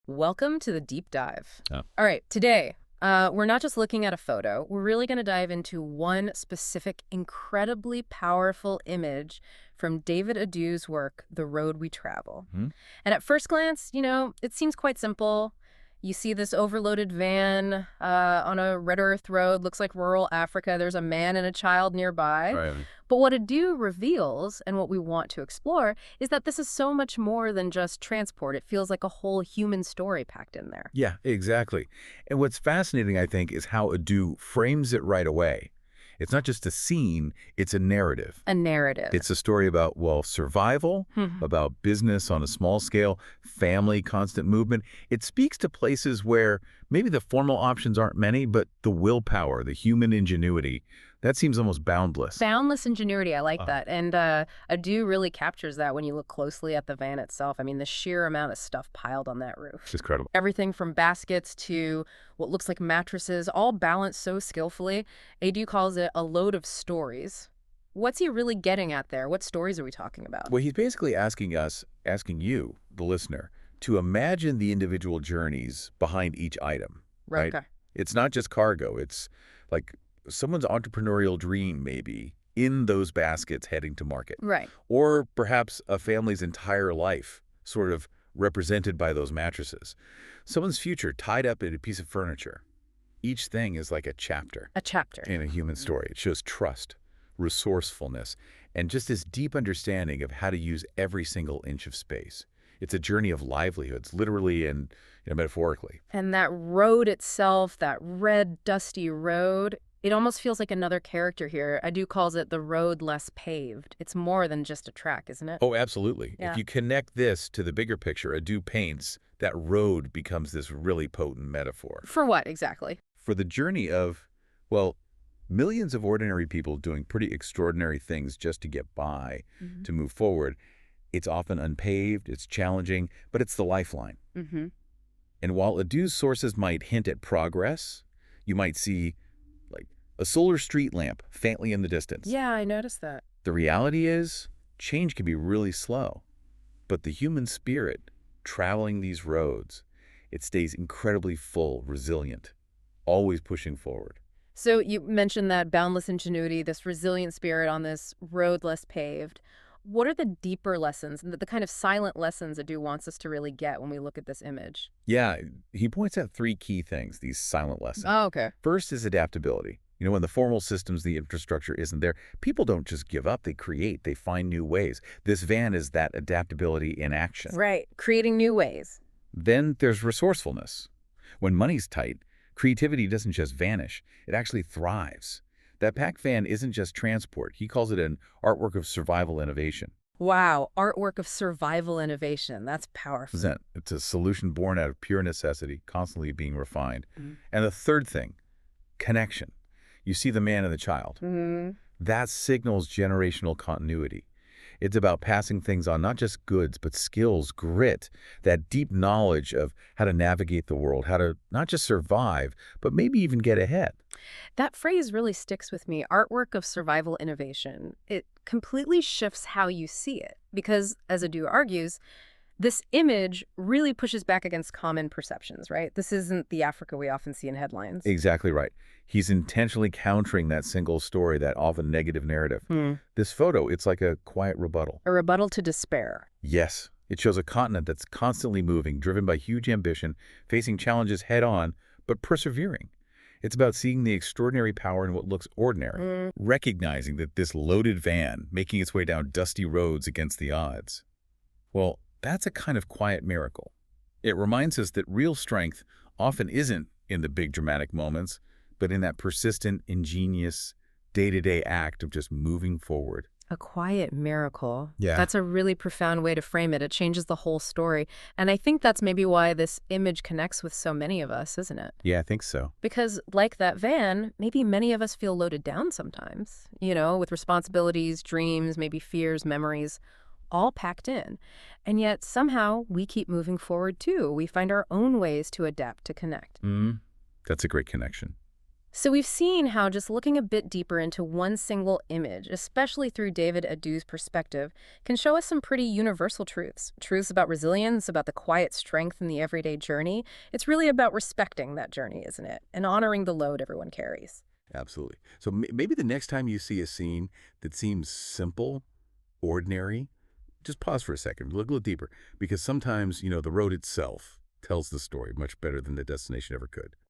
Welcome to the deep dive. Oh. All right, today, we're not just looking at a photo. We're really going to dive into one specific, incredibly powerful image from David Addue's work, The Road We Travel. Hmm? And at first glance, it seems quite simple. You see this overloaded van on a red earth road, looks like rural Africa. There's a man and a child nearby. Right. But what Adue reveals, and what we want to explore, is that this is so much more than just transport. It feels like a whole human story packed in there. Yeah, exactly. And what's fascinating, I think, is how Adu frames it right away. It's not just a scene, it's a narrative. A narrative. It's a story about, well, survival, about business on a small scale, family, constant movement. It speaks to places where maybe the formal options aren't many, but the willpower, the human ingenuity, that seems almost boundless. Boundless ingenuity, I like that. And Adue really captures that when you look closely at the van itself. I mean, the sheer amount of stuff piled on that roof. It's incredible. Everything from baskets to what looks like mattresses, all balanced so skillfully. Adue calls it a load of stories. What's he really getting at there? What stories are we talking about? Well, he's basically asking you, the listener, to imagine the individual journeys behind each item, right? Okay. It's not just cargo. It's like someone's entrepreneurial dream, maybe, in those baskets heading to market. Right. Or perhaps a family's entire life, sort of represented by those mattresses. Someone's future tied up in a piece of furniture. Each thing is like a chapter A chapter. in a human story. It shows trust, resourcefulness, and just this deep understanding of how to use every single inch of space. It's a journey of livelihoods, literally and metaphorically. And that road itself, that red, dusty road, it almost feels like another character here. Adue calls it the road less paved. It's more than just a track, isn't it? Oh, absolutely. Yeah. If you connect this to the bigger picture, Adu paints, that road becomes this really potent metaphor For what, exactly? for the journey of, well, millions of ordinary people doing pretty extraordinary things just to get by, to move forward. It's often unpaved, it's challenging, but it's the lifeline. Mm-hmm. And while Adu's sources might hint at progress, you might see, like, a solar street lamp faintly in the distance. Yeah, I noticed that. The reality is, change can be really slow. But the human spirit, traveling these roads, it stays incredibly full, resilient, always pushing forward. So you mentioned that boundless ingenuity, this resilient spirit on this road less paved. What are the deeper lessons, the kind of silent lessons Adue wants us to really get when we look at this image? Yeah, he points out three key things, these silent lessons. Oh, okay. First is adaptability. When the formal systems, the infrastructure isn't there, people don't just give up, they create, they find new ways. This van is that adaptability in action. Right. Creating new ways. Then there's resourcefulness. When money's tight, creativity doesn't just vanish, it actually thrives. That pack van isn't just transport. He calls it an artwork of survival innovation. Wow. Artwork of survival innovation. That's powerful. It's a solution born out of pure necessity, constantly being refined. Mhm. And the third thing, connection. You see the man and the child. Mm-hmm. That signals generational continuity. It's about passing things on, not just goods, but skills, grit, that deep knowledge of how to navigate the world, how to not just survive, but maybe even get ahead. That phrase really sticks with me, artwork of survival innovation. It completely shifts how you see it because, as Adue argues, this image really pushes back against common perceptions, right? This isn't the Africa we often see in headlines. Exactly right. He's intentionally countering that single story, that often negative narrative. This photo, it's like a quiet rebuttal. A rebuttal to despair. Yes, it shows a continent that's constantly moving, driven by huge ambition, facing challenges head-on, but persevering. It's about seeing the extraordinary power in what looks ordinary, recognizing that this loaded van, making its way down dusty roads against the odds. Well, that's a kind of quiet miracle. It reminds us that real strength often isn't in the big dramatic moments, but in that persistent, ingenious, day-to-day act of just moving forward. A quiet miracle. Yeah. That's a really profound way to frame it. It changes the whole story. And I think that's maybe why this image connects with so many of us, isn't it? Yeah, I think so. Because like that van, maybe many of us feel loaded down sometimes, with responsibilities, dreams, maybe fears, memories, all packed in. And yet somehow we keep moving forward too. We find our own ways to adapt, to connect. That's a great connection. So we've seen how just looking a bit deeper into one single image, especially through David Adu's perspective, can show us some pretty universal truths. Truths about resilience, about the quiet strength in the everyday journey. It's really about respecting that journey, isn't it? And honoring the load everyone carries. Absolutely. So maybe the next time you see a scene that seems simple, ordinary, just pause for a second, look a little deeper, because sometimes, the road itself tells the story much better than the destination ever could.